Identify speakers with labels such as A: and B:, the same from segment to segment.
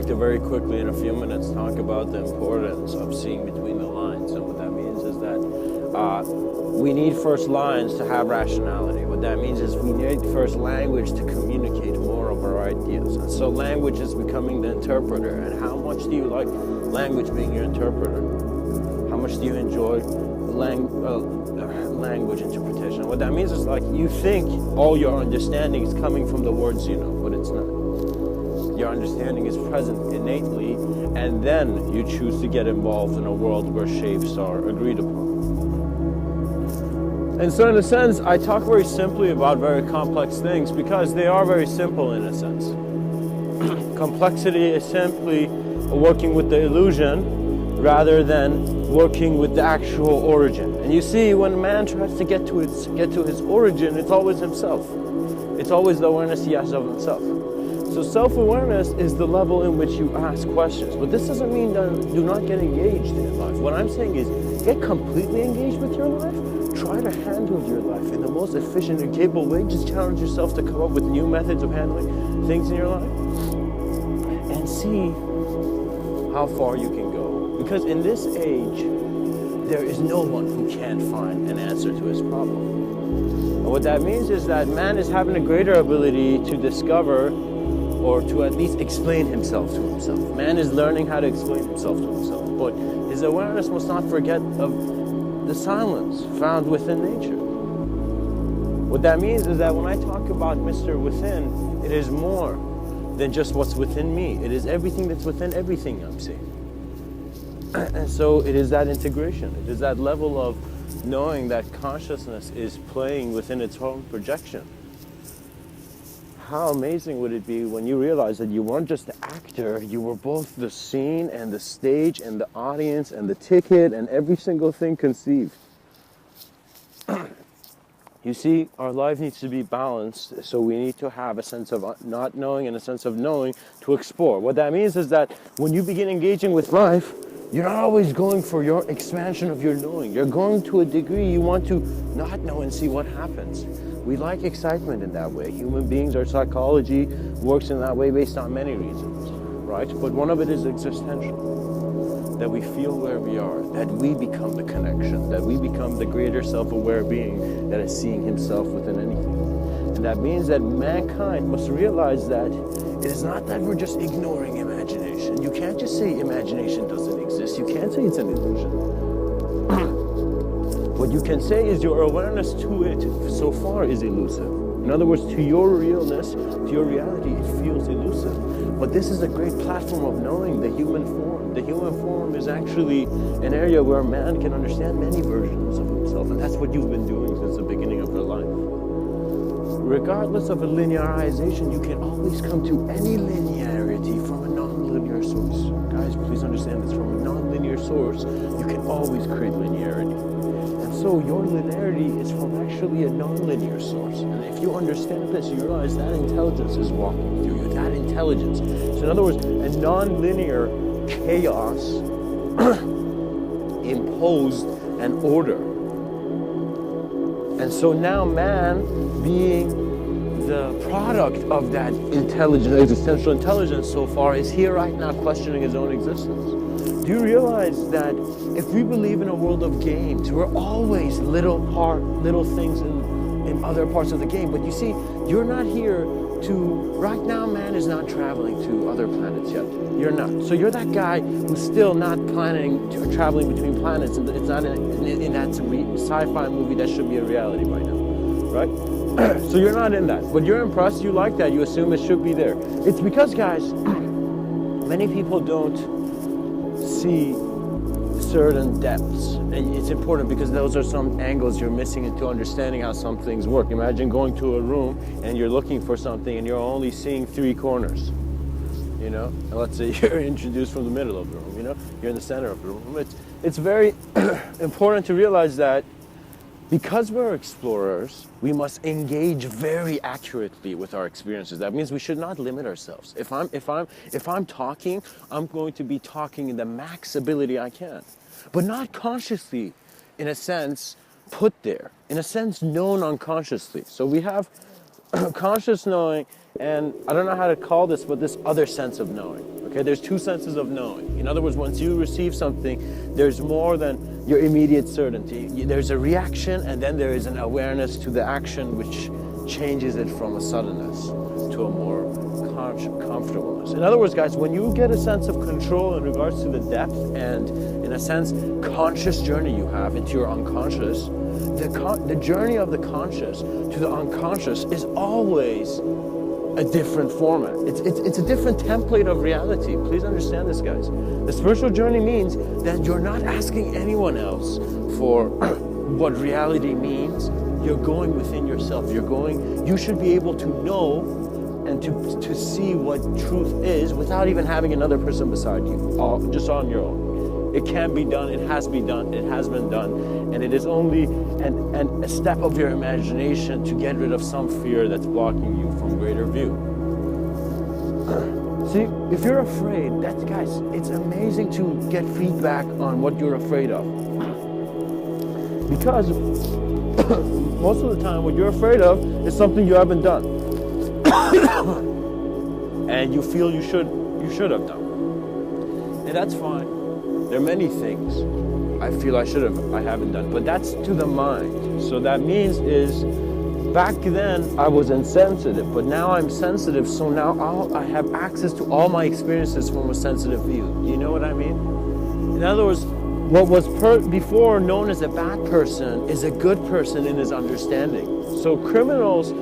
A: like to very quickly in a few minutes talk about the importance of seeing between the lines. And what that means is that we need first lines to have rationality. What that means is we need first language to communicate more of our ideas. And so language is becoming the interpreter. And how much do you like language being your interpreter? How much do you enjoy language interpretation? What that means is like you think all your understanding is coming from the words you know, but it's not. Your understanding is present innately, and then you choose to get involved in a world where shapes are agreed upon. And so in a sense, I talk very simply about very complex things because they are very simple in a sense. Complexity is simply working with the illusion rather than working with the actual origin. And you see, when man tries to get to his origin, it's always himself. It's always the awareness he has of himself. So self-awareness is the level in which you ask questions. But this doesn't mean that do not get engaged in life. What I'm saying is get completely engaged with your life. Try to handle your life in the most efficient and capable way. Just challenge yourself to come up with new methods of handling things in your life. And see how far you can go. Because in this age, there is no one who can't find an answer to his problem. And what that means is that man is having a greater ability to discover or to at least explain himself to himself. Man is learning how to explain himself to himself, but his awareness must not forget of the silence found within nature. What that means is that when I talk about Mr.Within, it is more than just what's within me. It is everything that's within everything I'm seeing. And so it is that integration. It is that level of knowing that consciousness is playing within its own projection. How amazing would it be when you realize that you weren't just the actor, you were both the scene and the stage and the audience and the ticket and every single thing conceived. You see, our life needs to be balanced, so we need to have a sense of not knowing and a sense of knowing to explore. What that means is that when you begin engaging with life, you're not always going for your expansion of your knowing. You're going to a degree you want to not know and see what happens. We like excitement in that way. Human beings, our psychology works in that way based on many reasons, right? But one of it is existential. That we feel where we are, that we become the connection, that we become the greater self-aware being that is seeing himself within anything. And that means that mankind must realize that it is not that we're just ignoring imagination. You can't just say imagination doesn't exist. You can't say it's an illusion. What you can say is your awareness to it so far is elusive. In other words, to your realness, to your reality, it feels elusive. But this is a great platform of knowing the human form. The human form is actually an area where man can understand many versions of himself. And that's what you've been doing since the beginning of your life. Regardless of a linearization, you can always come to any linearity from a non-linear source. Guys, please understand this. From a non-linear source, you can always create linearity. So your linearity is from actually a non-linear source. And if you understand this, you realize that intelligence is walking through you, that intelligence. So in other words, a non-linear chaos imposed an order. And so now man, being the product of that intelligence, existential intelligence so far, is here right now questioning his own existence. Do you realize that if we believe in a world of games, we're always little things in other parts of the game. But you see, you're not here right now man is not traveling to other planets yet. You're not. So you're that guy who's still not traveling between planets. And it's not in that sci-fi movie that should be a reality by now, right? So you're not in that. But you're impressed, you like that, you assume it should be there. It's because, guys, many people don't see certain depths, and it's important because those are some angles you're missing into understanding how some things work. Imagine going to a room and you're looking for something and you're only seeing 3 corners, you know, and let's say you're introduced from the middle of the room, you know, you're in the center of the room. It's very important to realize that because we're explorers, we must engage very accurately with our experiences. That means we should not limit ourselves. If I'm talking, I'm going to be talking in the max ability I can, but not consciously, in a sense, put there, in a sense, known unconsciously. So we have conscious knowing, and I don't know how to call this, but this other sense of knowing. Okay, there's two senses of knowing. In other words, once you receive something, there's more than your immediate certainty. There's a reaction, and then there is an awareness to the action, which changes it from a suddenness to a more comfortableness. In other words, guys, when you get a sense of control in regards to the depth and, in a sense, conscious journey you have into your unconscious, the journey of the conscious to the unconscious is always a different format. It's a different template of reality. Please understand this, guys. The spiritual journey means that you're not asking anyone else for what reality means. You're going within yourself. You should be able to know and to see what truth is without even having another person beside you, just on your own. It can be done, it has been done, and it is only a step of your imagination to get rid of some fear that's blocking you from greater view. See, if you're afraid, guys, it's amazing to get feedback on what you're afraid of. Because most of the time what you're afraid of is something you haven't done. And you feel you should have done. And that's fine. There are many things I feel I haven't done, but that's to the mind. So that means is, back then I was insensitive, but now I'm sensitive, so now I have access to all my experiences from a sensitive view. Do you know what I mean? In other words, what was before known as a bad person is a good person in his understanding. So criminals,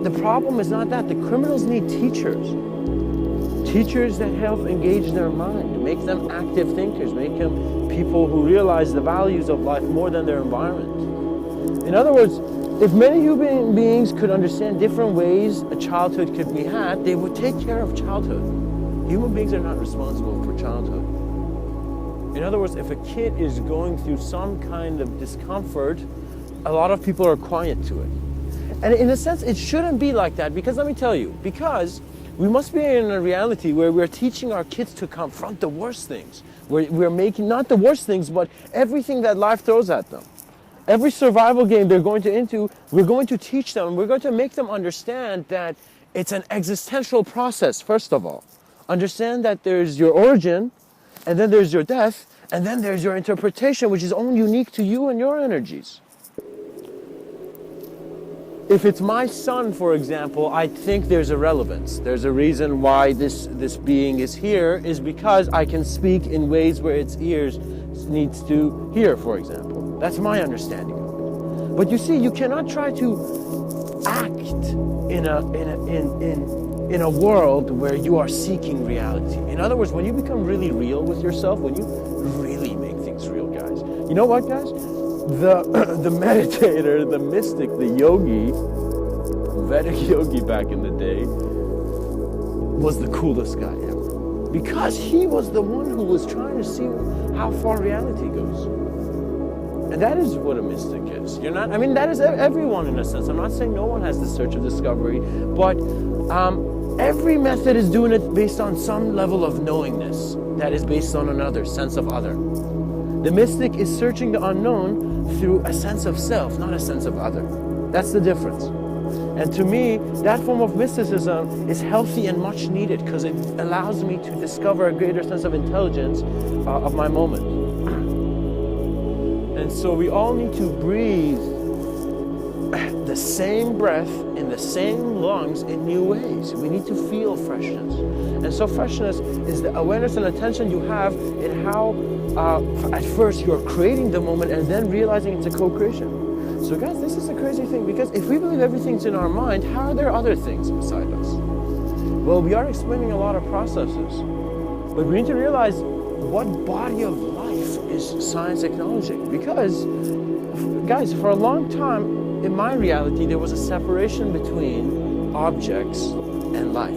A: the problem is not that. The criminals need teachers. Teachers that help engage their mind, make them active thinkers, make them people who realize the values of life more than their environment. In other words, if many human beings could understand different ways a childhood could be had, they would take care of childhood. Human beings are not responsible for childhood. In other words, if a kid is going through some kind of discomfort, a lot of people are quiet to it. And in a sense, it shouldn't be like that, because let me tell you, because we must be in a reality where we're teaching our kids to confront the worst things. We're making not the worst things, but everything that life throws at them. Every survival game they're going into, we're going to teach them, we're going to make them understand that it's an existential process, first of all. Understand that there's your origin, and then there's your death, and then there's your interpretation, which is only unique to you and your energies. If it's my son, for example, I think there's a relevance. There's a reason why this being is here, is because I can speak in ways where its ears needs to hear, for example. That's my understanding of it. But you see, you cannot try to act in a world where you are seeking reality. In other words, when you become really real with yourself, when you really make things real, guys. You know what, guys? The meditator, the mystic, the yogi, Vedic yogi back in the day, was the coolest guy ever. Because he was the one who was trying to see how far reality goes. And that is what a mystic is. That is everyone in a sense. I'm not saying no one has the search of discovery, but every method is doing it based on some level of knowingness that is based on another, sense of other. The mystic is searching the unknown through a sense of self, not a sense of other. That's the difference. And to me, that form of mysticism is healthy and much needed, because it allows me to discover a greater sense of intelligence of my moment. And so we all need to breathe the same breath in the same lungs in new ways. We need to feel freshness. And so freshness is the awareness and attention you have in how at first you're creating the moment and then realizing it's a co-creation. So guys, this is a crazy thing, because if we believe everything's in our mind, how are there other things beside us? Well, we are explaining a lot of processes, but we need to realize what body of life is science acknowledging. Because, guys, for a long time, in my reality, there was a separation between objects and life.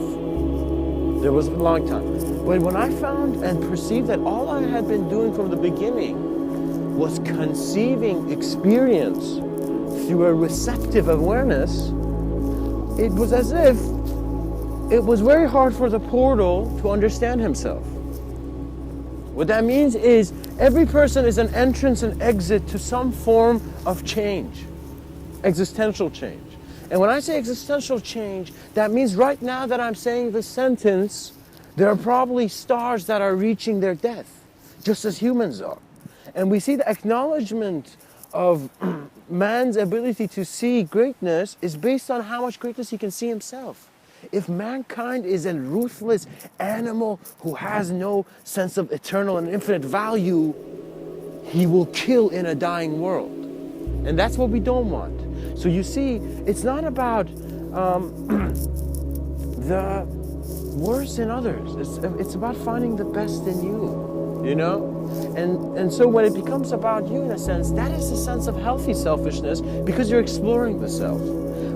A: There was a long time. But when I found and perceived that all I had been doing from the beginning was conceiving experience through a receptive awareness, it was as if it was very hard for the portal to understand himself. What that means is every person is an entrance and exit to some form of change, existential change. And when I say existential change, that means right now that I'm saying this sentence, There are probably stars that are reaching their death, just as humans are. And we see the acknowledgement of man's ability to see greatness is based on how much greatness he can see himself. If mankind is a ruthless animal who has no sense of eternal and infinite value, he will kill in a dying world. And that's what we don't want. So you see, it's not about the worst in others. It's about finding the best in you, you know? And so when it becomes about you, in a sense, that is a sense of healthy selfishness because you're exploring the self.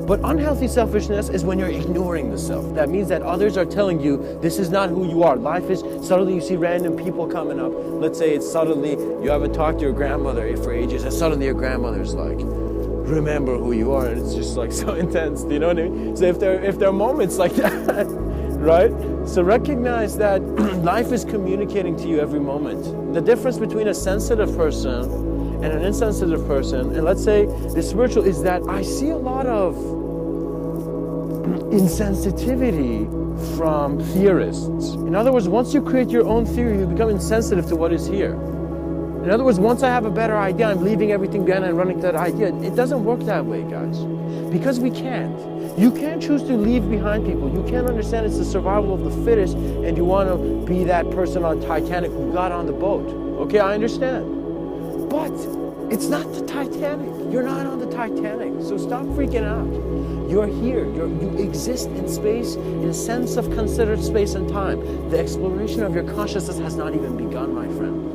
A: But unhealthy selfishness is when you're ignoring the self. That means that others are telling you, this is not who you are. Life is, suddenly you see random people coming up. Let's say it's suddenly, you haven't talked to your grandmother for ages, and suddenly your grandmother's like, remember who you are. And it's just like so intense, do you know what I mean? So if there are moments like that, right? So recognize that life is communicating to you every moment. The difference between a sensitive person and an insensitive person, and let's say the spiritual, is that I see a lot of insensitivity from theorists. In other words, once you create your own theory, you become insensitive to what is here. In other words, once I have a better idea, I'm leaving everything behind and running to that idea. It doesn't work that way, guys. Because we can't. You can't choose to leave behind people. You can't understand it's the survival of the fittest and you want to be that person on Titanic who got on the boat. Okay, I understand. But it's not the Titanic. You're not on the Titanic. So stop freaking out. You're here. You exist in space, in a sense of considered space and time. The exploration of your consciousness has not even begun, my friend.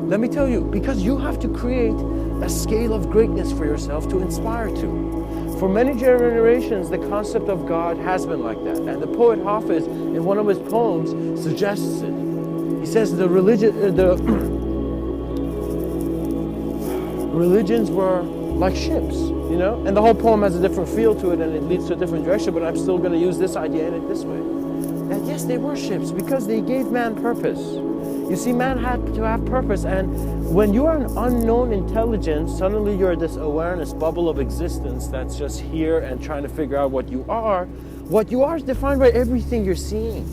A: Let me tell you, because you have to create a scale of greatness for yourself to inspire to. For many generations, the concept of God has been like that. And the poet Hafiz, in one of his poems, suggests it. He says religions were like ships, you know? And the whole poem has a different feel to it and it leads to a different direction, but I'm still going to use this idea in it this way. That yes, they were ships because they gave man purpose. You see, man had to have purpose, and when you are an unknown intelligence, suddenly you're this awareness bubble of existence that's just here and trying to figure out what you are. What you are is defined by everything you're seeing.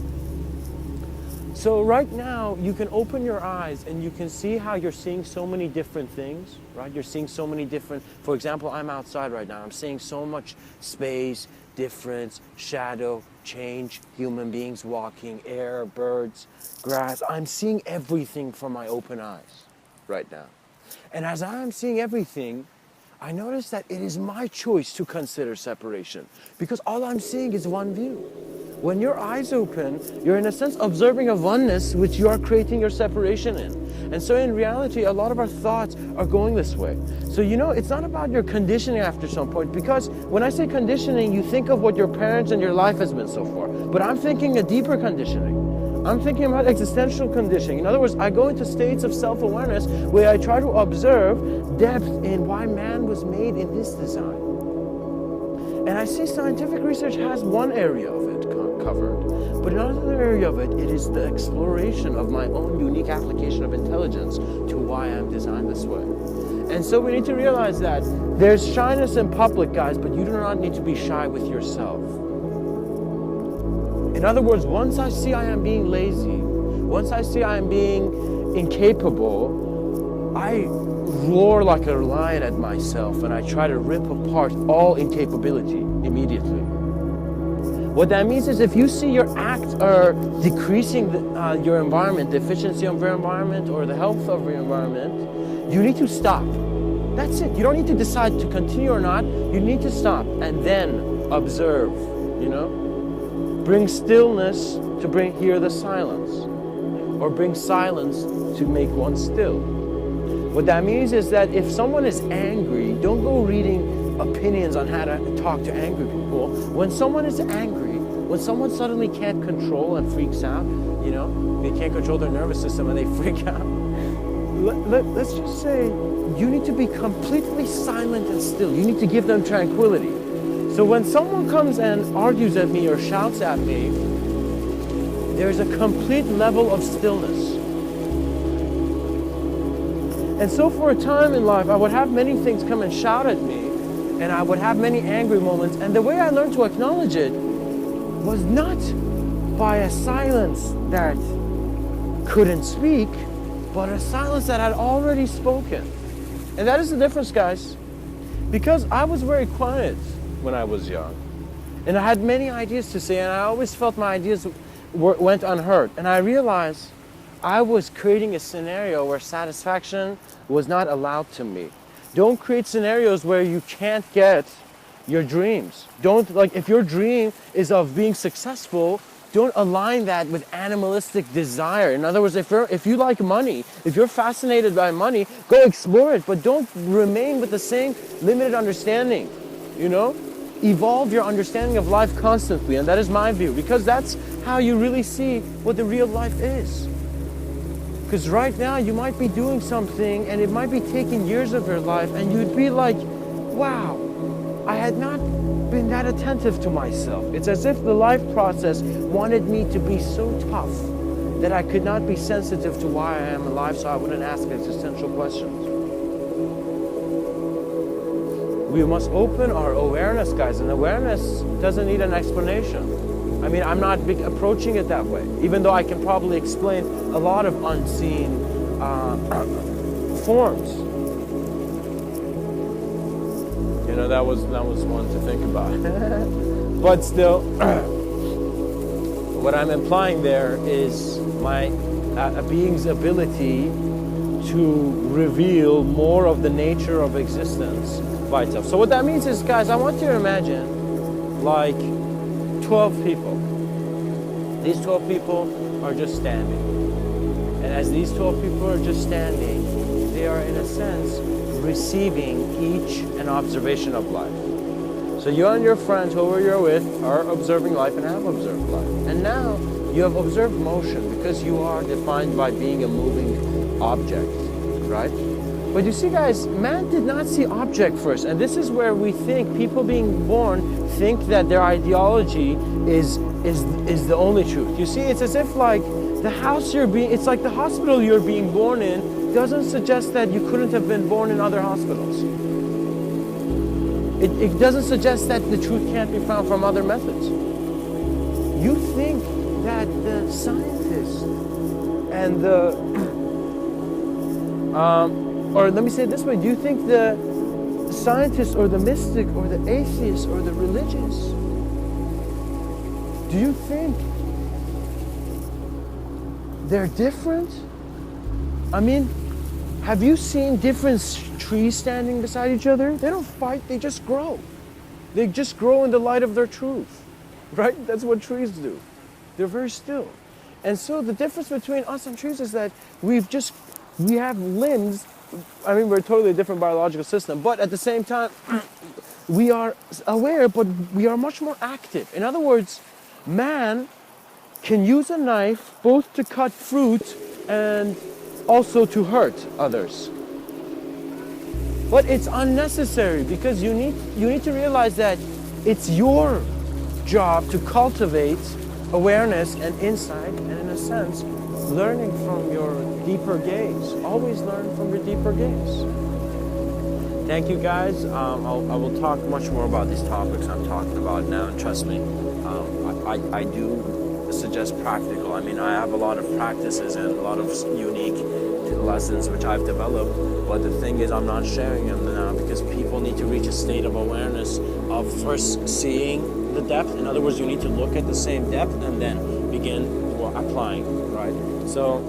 A: So right now, you can open your eyes and you can see how you're seeing so many different things, right? You're seeing so many different, for example, I'm outside right now. I'm seeing so much space, difference, shadow, change, human beings walking, air, birds, grass. I'm seeing everything from my open eyes right now. And as I'm seeing everything, I notice that it is my choice to consider separation because all I'm seeing is one view. When your eyes open, you're in a sense observing a oneness which you are creating your separation in. And so in reality, a lot of our thoughts are going this way. So you know, it's not about your conditioning after some point, because when I say conditioning, you think of what your parents and your life has been so far. But I'm thinking a deeper conditioning. I'm thinking about existential conditioning. In other words, I go into states of self-awareness where I try to observe depth in why man was made in this design. And I see scientific research has one area of it covered, but another area of it is the exploration of my own unique application of intelligence to why I'm designed this way. And so we need to realize that there's shyness in public, guys, but you do not need to be shy with yourself. In other words, once I see I am being lazy, once I see I am being incapable, I roar like a lion at myself and I try to rip apart all incapability immediately. What that means is if you see your acts are decreasing your environment, the efficiency of your environment or the health of your environment, you need to stop. That's it. You don't need to decide to continue or not. You need to stop and then observe, you know? Bring stillness to hear the silence, or bring silence to make one still. What that means is that if someone is angry, don't go reading opinions on how to talk to angry people. When someone is angry, when someone suddenly can't control and freaks out, you know, they can't control their nervous system and they freak out. Let's just say you need to be completely silent and still. You need to give them tranquility. So when someone comes and argues at me or shouts at me, there's a complete level of stillness. And so for a time in life, I would have many things come and shout at me, and I would have many angry moments, and the way I learned to acknowledge it was not by a silence that couldn't speak, but a silence that had already spoken. And that is the difference, guys. Because I was very quiet when I was young. And I had many ideas to say, and I always felt my ideas went unheard. And I realized I was creating a scenario where satisfaction was not allowed to me. Don't create scenarios where you can't get your dreams. Don't, like, if your dream is of being successful, don't align that with animalistic desire. In other words, if you like money, if you're fascinated by money, go explore it, but don't remain with the same limited understanding, you know? Evolve your understanding of life constantly, and that is my view, because that's how you really see what the real life is. Because right now you might be doing something and it might be taking years of your life, and you'd be like, wow, I had not been that attentive to myself. It's as if the life process wanted me to be so tough that I could not be sensitive to why I am alive, so I wouldn't ask existential questions. We must open our awareness, guys, and awareness doesn't need an explanation. I mean, I'm not approaching it that way, even though I can probably explain a lot of unseen forms. You know, that was one to think about. But still, what I'm implying there is a being's ability to reveal more of the nature of existence by itself. So what that means is, guys, I want you to imagine like 12 people. These 12 people are just standing. And as these 12 people are just standing, they are in a sense receiving each an observation of life. So you and your friends, whoever you're with, are observing life and have observed life. And now you have observed motion because you are defined by being a moving object, right? But you see, guys, man did not see object first. And this is where we think, people being born think that their ideology is the only truth. You see, it's as if like the house it's like the hospital you're being born in doesn't suggest that you couldn't have been born in other hospitals. It doesn't suggest that the truth can't be found from other methods. You think that the scientists and the, or let me say it this way, do you think the scientist or the mystic or the atheist or the religious, do you think they're different? I mean, have you seen different trees standing beside each other? They don't fight, they just grow. They just grow in the light of their truth, right? That's what trees do. They're very still. And so the difference between us and trees is that we have limbs. I mean, we're a totally different biological system, but at the same time, we are aware, but we are much more active. In other words, man can use a knife both to cut fruit and also to hurt others. But it's unnecessary because you need to realize that it's your job to cultivate awareness and insight, and in a sense, learning from your deeper gaze. Always learn from your deeper gaze. Thank you, guys. I will talk much more about these topics I'm talking about now, and trust me, I do suggest practical. I mean, I have a lot of practices and a lot of unique lessons which I've developed, but the thing is I'm not sharing them now because people need to reach a state of awareness of first seeing the depth. In other words, you need to look at the same depth and then begin applying, right? So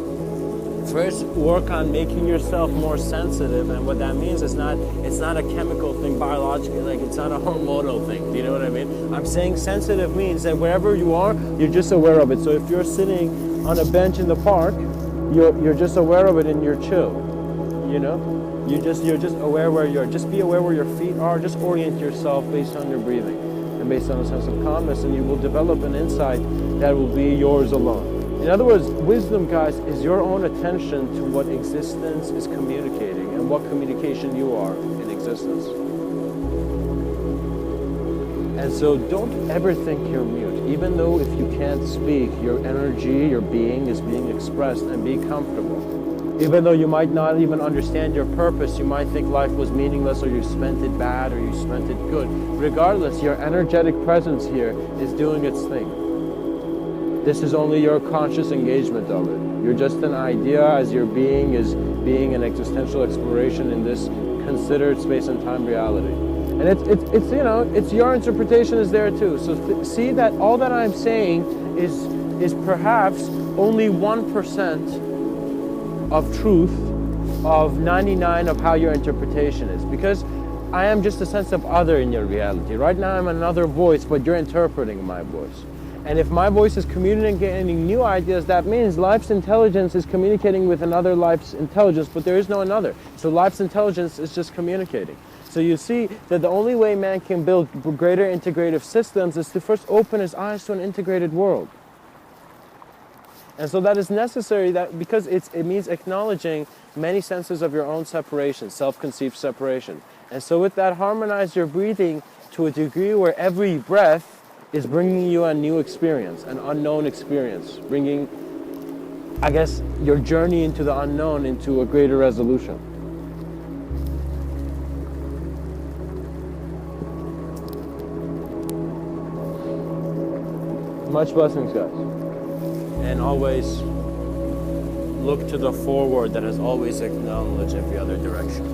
A: first work on making yourself more sensitive, and what that means is it's not a chemical thing biologically, like it's not a hormonal thing. Do you know what I mean? I'm saying sensitive means that wherever you are, you're just aware of it. So if you're sitting on a bench in the park, you're just aware of it and you're chill. You know? You're just aware where just be aware where your feet are, just orient yourself based on your breathing and based on a sense of calmness, and you will develop an insight that will be yours alone. In other words, wisdom, guys, is your own attention to what existence is communicating and what communication you are in existence. And so don't ever think you're mute. Even though if you can't speak, your energy, your being is being expressed, and be comfortable. Even though you might not even understand your purpose, you might think life was meaningless, or you spent it bad, or you spent it good. Regardless, your energetic presence here is doing its thing. This is only your conscious engagement of it. You're just an idea as your being is being an existential exploration in this considered space and time reality. And it's you know, it's your interpretation is there too. So see that all that I'm saying is perhaps only 1% of truth of 99 of how your interpretation is, because I am just a sense of other in your reality. Right now I'm another voice, but you're interpreting my voice. And if my voice is communicating new ideas, that means life's intelligence is communicating with another life's intelligence, but there is no another. So life's intelligence is just communicating. So you see that the only way man can build greater integrative systems is to first open his eyes to an integrated world. And so that is necessary, that because it means acknowledging many senses of your own separation, self-conceived separation. And so with that, harmonize your breathing to a degree where every breath is bringing you a new experience, an unknown experience, bringing, I guess, your journey into the unknown into a greater resolution. Much blessings, guys. And always look to the forward that has always acknowledged every other direction.